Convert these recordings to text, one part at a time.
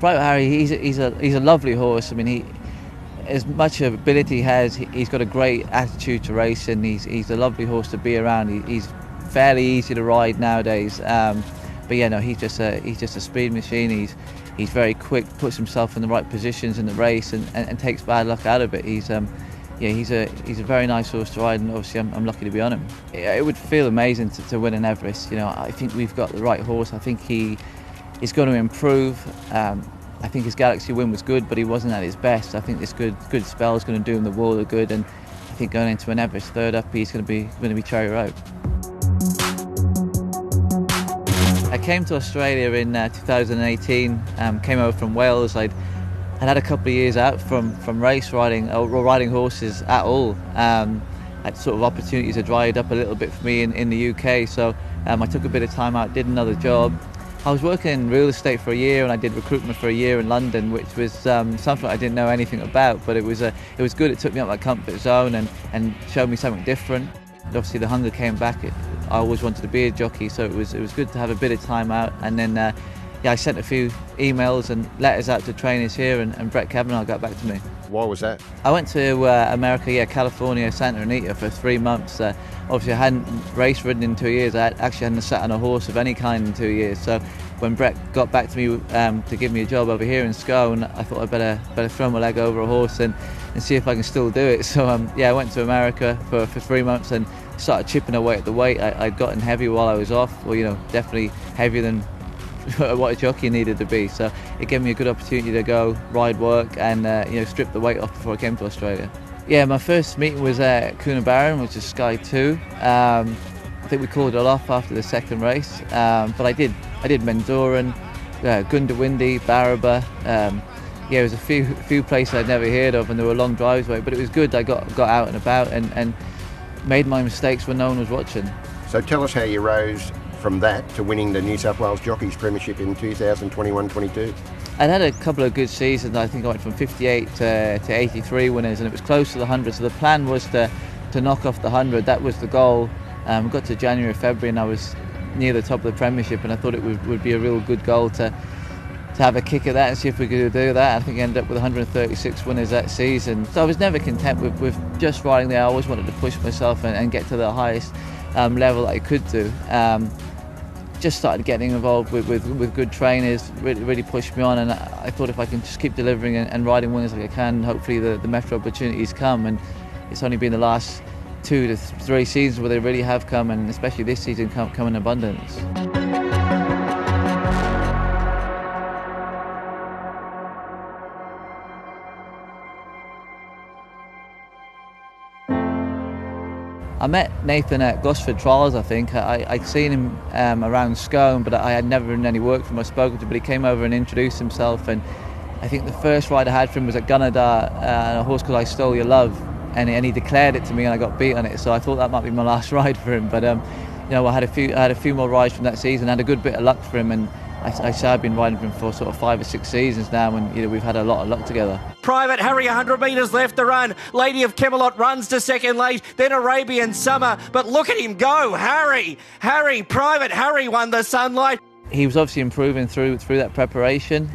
Private Harry, he's a lovely horse. I mean, he, as much ability he has, he's got a great attitude to racing. He's a lovely horse to be around. He's fairly easy to ride nowadays. But yeah, no, he's just a speed machine. He's very quick, puts himself in the right positions in the race, and takes bad luck out of it. He's a very nice horse to ride, and obviously I'm lucky to be on him. It would feel amazing to win an Everest. You know, I think we've got the right horse. I think he is going to improve. I think his Galaxy win was good, but he wasn't at his best. I think this good spell is going to do him the world of good, and I think going into an Everest third up, he's going to be cherry ripe. I came to Australia in 2018. Came over from Wales. I'd had a couple of years out from race riding or riding horses at all. Had sort of opportunities had dried up a little bit for me in the UK, so I took a bit of time out, did another job. I was working in real estate for a year, and I did recruitment for a year in London, which was something I didn't know anything about, but it was good. It took me out of my comfort zone and showed me something different. Obviously the hunger came back. I always wanted to be a jockey, so it was good to have a bit of time out. And then I sent a few emails and letters out to trainers here, and Brett Kavanaugh got back to me. Why was that? I went to America, California, Santa Anita for 3 months. Obviously I hadn't race ridden in 2 years. I actually hadn't sat on a horse of any kind in 2 years. So when Brett got back to me to give me a job over here in Scone, I thought I'd better throw my leg over a horse and see if I can still do it. So I went to America for 3 months and started chipping away at the weight. I'd gotten heavy while I was off, well, definitely heavier than what a jockey needed to be. So it gave me a good opportunity to go ride work and strip the weight off before I came to Australia. Yeah, my first meeting was at Coonabarra, which is Sky 2. I think we called it off after the second race, but I did Mendoran, Goondiwindi, Barraba. It was a few places I'd never heard of, and there were long drives away, but it was good. I got out and about and made my mistakes when no one was watching. So tell us how you rose from that to winning the New South Wales Jockeys Premiership in 2021-22. I'd had a couple of good seasons. I think I went from 58 to 83 winners, and it was close to the 100. So the plan was to knock off the 100. That was the goal. We got to January, February, and I was near the top of the Premiership, and I thought it would be a real good goal to have a kick at that and see if we could do that. I think I ended up with 136 winners that season. So I was never content with just riding there. I always wanted to push myself and get to the highest level that I could do. Just started getting involved with good trainers, really pushed me on, and I thought if I can just keep delivering and riding winners like I can, hopefully the Metro opportunities come. And it's only been the last 2 to 3 seasons where they really have come, and especially this season come in abundance. I met Nathan at Gosford Trials, I think. I'd seen him around Scone, but I had never done any work for him or spoken to him, but he came over and introduced himself, and I think the first ride I had for him was at Gunnedah, a horse called I Stole Your Love, and he declared it to me and I got beat on it, so I thought that might be my last ride for him. But I had a few more rides from that season, had a good bit of luck for him, and I say I've been riding for him for sort of 5 or 6 seasons now, and we've had a lot of luck together. Private Harry, 100 metres left to run. Lady of Camelot runs to second late, then Arabian Summer, but look at him go, Harry, Private Harry won the Sunlight. He was obviously improving through that preparation.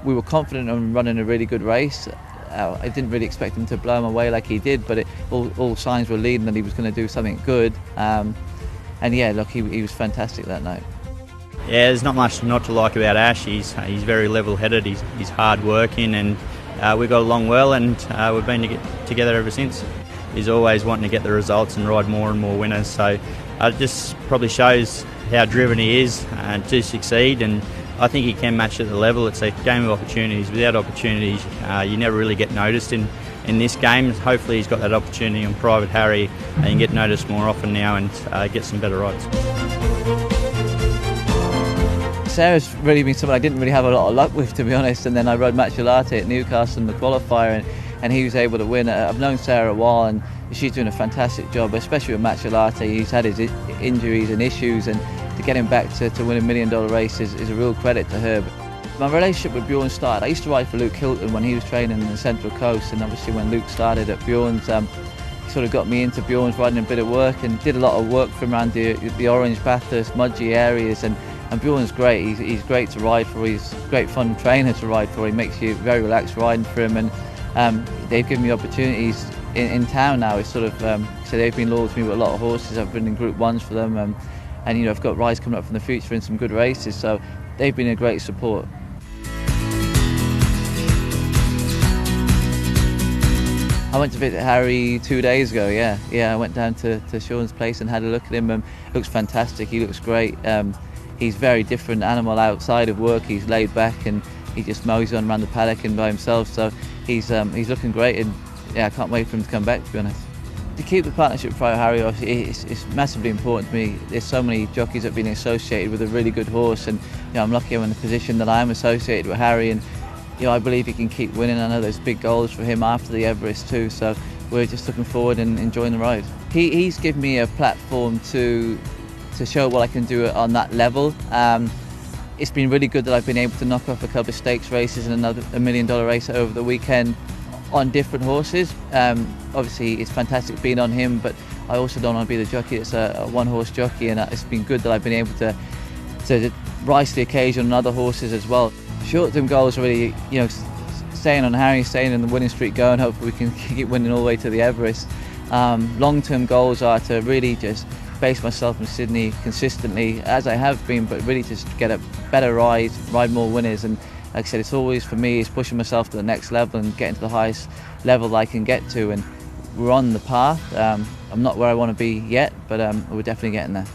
We were confident on running a really good race. I didn't really expect him to blow him away like he did, but all signs were leading that he was going to do something good. And yeah, look, he was fantastic that night. Yeah, there's not much not to like about Ash. He's very level-headed. He's hard-working, and we got along well, and we've been together ever since. He's always wanting to get the results and ride more and more winners. So it just probably shows how driven he is to succeed, and I think he can match at the level. It's a game of opportunities. Without opportunities, you never really get noticed in this game. Hopefully he's got that opportunity on Private Harry and can get noticed more often now and get some better rides. Sarah's really been someone I didn't really have a lot of luck with, to be honest, and then I rode Matchalate at Newcastle in the qualifier, and he was able to win. I've known Sarah a while, and she's doing a fantastic job, especially with Matchalate. He's had his injuries and issues, and to get him back to win $1 million race is a real credit to her. My relationship with Bjorn started. I used to ride for Luke Hilton when he was training in the Central Coast, and obviously when Luke started at Bjorn's, he sort of got me into Bjorn's, riding a bit of work, and did a lot of work from around the Orange, Bathurst, Mudgee areas, and And Bjorn's great. He's great to ride for. He's a great fun trainer to ride for. He makes you very relaxed riding for him, and they've given me opportunities in town now. It's sort of so they've been loyal to me with a lot of horses. I've been in Group 1s for them, and I've got rides coming up from the future in some good races. So they've been a great support. I went to visit Harry 2 days ago. Yeah. I went down to Sean's place and had a look at him. Looks fantastic. He looks great. He's a very different animal outside of work. He's laid back and he just mows on around the paddock and by himself. So he's looking great, and I can't wait for him to come back, to be honest. To keep the partnership with Harry, obviously, it's massively important to me. There's so many jockeys that have been associated with a really good horse, and I'm lucky I'm in the position that I am associated with Harry, and I believe he can keep winning. I know there's big goals for him after the Everest too, so we're just looking forward and enjoying the ride. He's given me a platform to show what I can do on that level. It's been really good that I've been able to knock off a couple of stakes races and another $1 million race over the weekend on different horses. Obviously it's fantastic being on him, but I also don't want to be the jockey that's a one-horse jockey, and it's been good that I've been able to rise to the occasion on other horses as well. Short-term goals are really, staying on Harry, staying in the winning streak going. Hopefully we can keep winning all the way to the Everest. Long-term goals are to really just base myself in Sydney consistently, as I have been, but really just get a better ride more winners. And like I said, it's always, for me, is pushing myself to the next level and getting to the highest level I can get to. And we're on the path. I'm not where I want to be yet, but we're definitely getting there.